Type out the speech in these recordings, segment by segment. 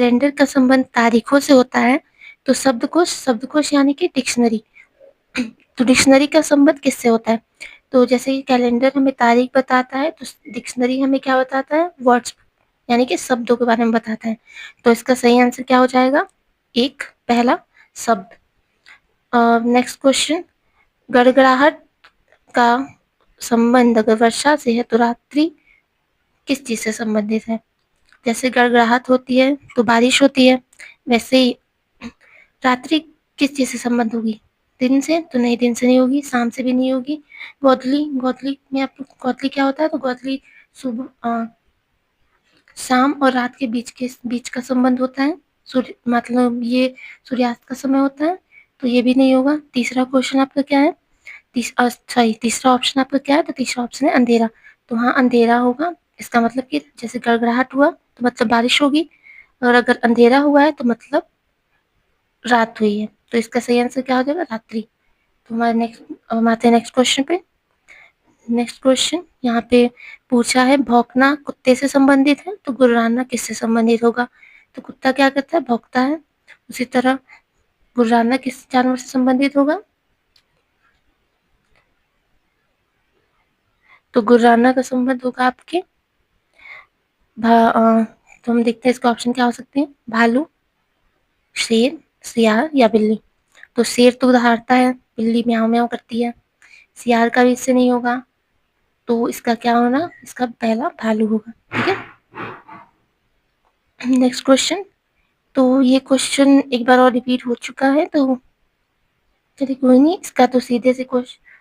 Calendar का संबंध तारीखों से होता है तो शब्दकोश यानी कि डिक्शनरी। तो डिक्शनरी का संबंध किससे होता है? तो जैसे कि कैलेंडर हमें तारीख बताता है तो डिक्शनरी हमें क्या बताता है? वर्ड्स यानी कि शब्दों के बारे में बताता है। तो इसका सही आंसर क्या हो जाएगा? एक पहला शब्द। नेक्स्ट क्वेश्चन, गड़गड़ाहट का संबंध अगर वर्षा से है तो रात्रि किस चीज से संबंधित है? जैसे गड़गड़ाहट होती है तो बारिश होती है, वैसे ही रात्रि किस चीज से संबंध होगी? दिन से तो नहीं, दिन से नहीं होगी, शाम से भी नहीं होगी। गौधली, गौधली में आप गौधली क्या होता है? तो गौधली सुबह शाम और रात के बीच का संबंध होता है। सूर्य मतलब ये सूर्यास्त का समय होता है, तो ये भी नहीं होगा। तीसरा क्वेश्चन आपका क्या है? तीसरा ऑप्शन आपका क्या है? तो तीसरा ऑप्शन है अंधेरा। तो हाँ, अंधेरा होगा। इसका मतलब कि जैसे गड़गड़ाहट हुआ तो मतलब बारिश होगी, और अगर अंधेरा हुआ है तो मतलब रात हुई है। तो इसका सही आंसर क्या हो जाएगा? रात्रि। तो हमारे हम आते हैं नेक्स्ट क्वेश्चन पे। नेक्स्ट क्वेश्चन यहाँ पे पूछा है, भौंकना कुत्ते से संबंधित है तो गुर्राना किससे संबंधित होगा? तो कुत्ता क्या करता है? भौंकता है। उसी तरह गुर्राना किस जानवर से संबंधित होगा? तो गुर्राना का संबंध होगा आपके तो हम देखते हैं इसका ऑप्शन क्या हो सकते हैं? भालू, शेर, सियार या बिल्ली। तो शेर तो दहाड़ता है, बिल्ली म्याऊं म्याऊं करती है, सियार का भी इससे नहीं होगा। तो इसका क्या होना? इसका पहला भालू होगा। ठीक है, नेक्स्ट क्वेश्चन। तो ये क्वेश्चन एक बार और रिपीट हो चुका है, तो चलिए कोई नहीं, इसका तो सीधे से क्वेश्चन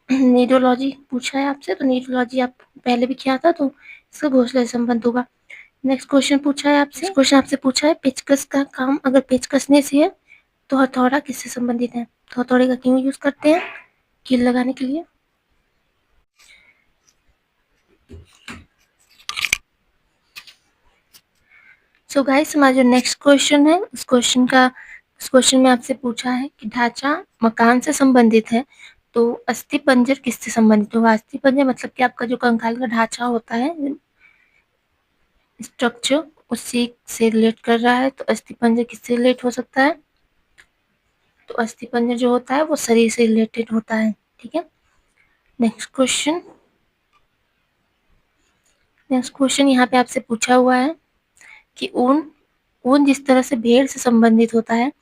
नीडोलॉजी पूछा है आपसे, तो नीडोलॉजी आप पहले भी किया था, तो इसका घोंसले से संबंध होगा। नेक्स्ट क्वेश्चन पूछा है आपसे, क्वेश्चन आपसे पूछा है, पेचकस का काम अगर पेच कसने से है तो हथौड़ा किससे संबंधित है? तो हथौड़े का क्यों यूज करते हैं? कील लगाने के लिए। सो गाइस, हमारा जो नेक्स्ट क्वेश्चन है, उस क्वेश्चन में आपसे पूछा है कि ढांचा मकान से संबंधित है तो अस्थि पंजर किससे संबंधित होगा? अस्थि पंजर मतलब कि आपका जो कंकाल का ढांचा होता है, स्ट्रक्चर, उसी से रिलेट कर रहा है। तो अस्थि पंजर किससे रिलेट हो सकता है? तो अस्थि पंजर जो होता है वो शरीर से रिलेटेड होता है। ठीक है, नेक्स्ट क्वेश्चन। नेक्स्ट क्वेश्चन यहाँ पे आपसे पूछा हुआ है कि ऊन ऊन जिस तरह से भेड़ से संबंधित होता है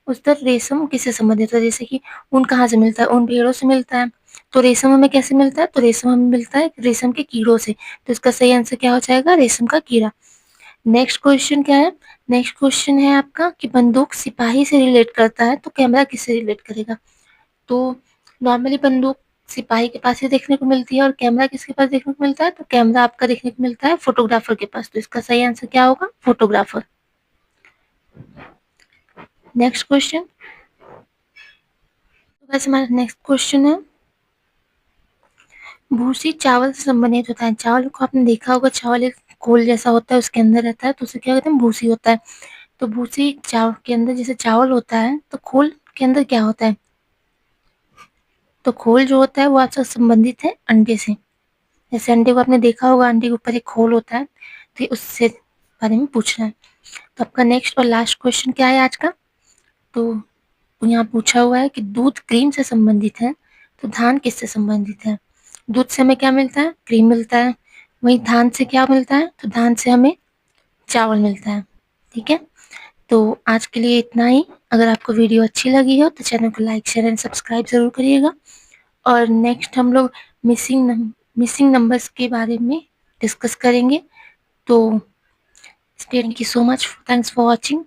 उस तरह रेशम किससे संबंधित होता है? जैसे कि ऊन कहाँ से मिलता है? ऊन भेड़ों से मिलता है। तो रेशम हमें कैसे मिलता है? तो रेशम हमें मिलता है रेशम के कीड़ों से। तो इसका सही आंसर क्या हो जाएगा? रेशम का कीड़ा। नेक्स्ट क्वेश्चन क्या है? नेक्स्ट क्वेश्चन है आपका कि बंदूक सिपाही से रिलेट करता है तो कैमरा किससे रिलेट करेगा? तो नॉर्मली बंदूक सिपाही के पास ही देखने को मिलती है, और कैमरा किसके पास देखने को मिलता है? तो कैमरा आपका देखने को मिलता है फोटोग्राफर के पास। तो इसका सही आंसर क्या होगा? फोटोग्राफर। Next question. तो बस हमारा नेक्स्ट क्वेश्चन है, भूसी चावल से संबंधित होता है। चावल को आपने देखा होगा, चावल एक घोल जैसा होता है, उसके अंदर रहता है, तो उसे क्या कहते हैं? भूसी होता है। तो भूसी चावल के अंदर जैसे चावल होता है, तो खोल के अंदर क्या होता है? तो खोल जो होता है वो आपसे संबंधित है अंडे से। जैसे अंडे को आपने देखा होगा, अंडे के ऊपर एक खोल होता है, तो उससे बारे में पूछना है। तो आपका नेक्स्ट और लास्ट क्वेश्चन क्या है आज का? तो यहाँ पूछा हुआ है कि दूध क्रीम से संबंधित है तो धान किससे संबंधित है? दूध से हमें क्या मिलता है? क्रीम मिलता है। वहीं धान से क्या मिलता है? तो धान से हमें चावल मिलता है। ठीक है, तो आज के लिए इतना ही। अगर आपको वीडियो अच्छी लगी हो तो चैनल को लाइक शेयर एंड सब्सक्राइब जरूर करिएगा। और नेक्स्ट हम लोग मिसिंग नंबर्स के बारे में डिस्कस करेंगे। तो thank you so much, thanks for watching.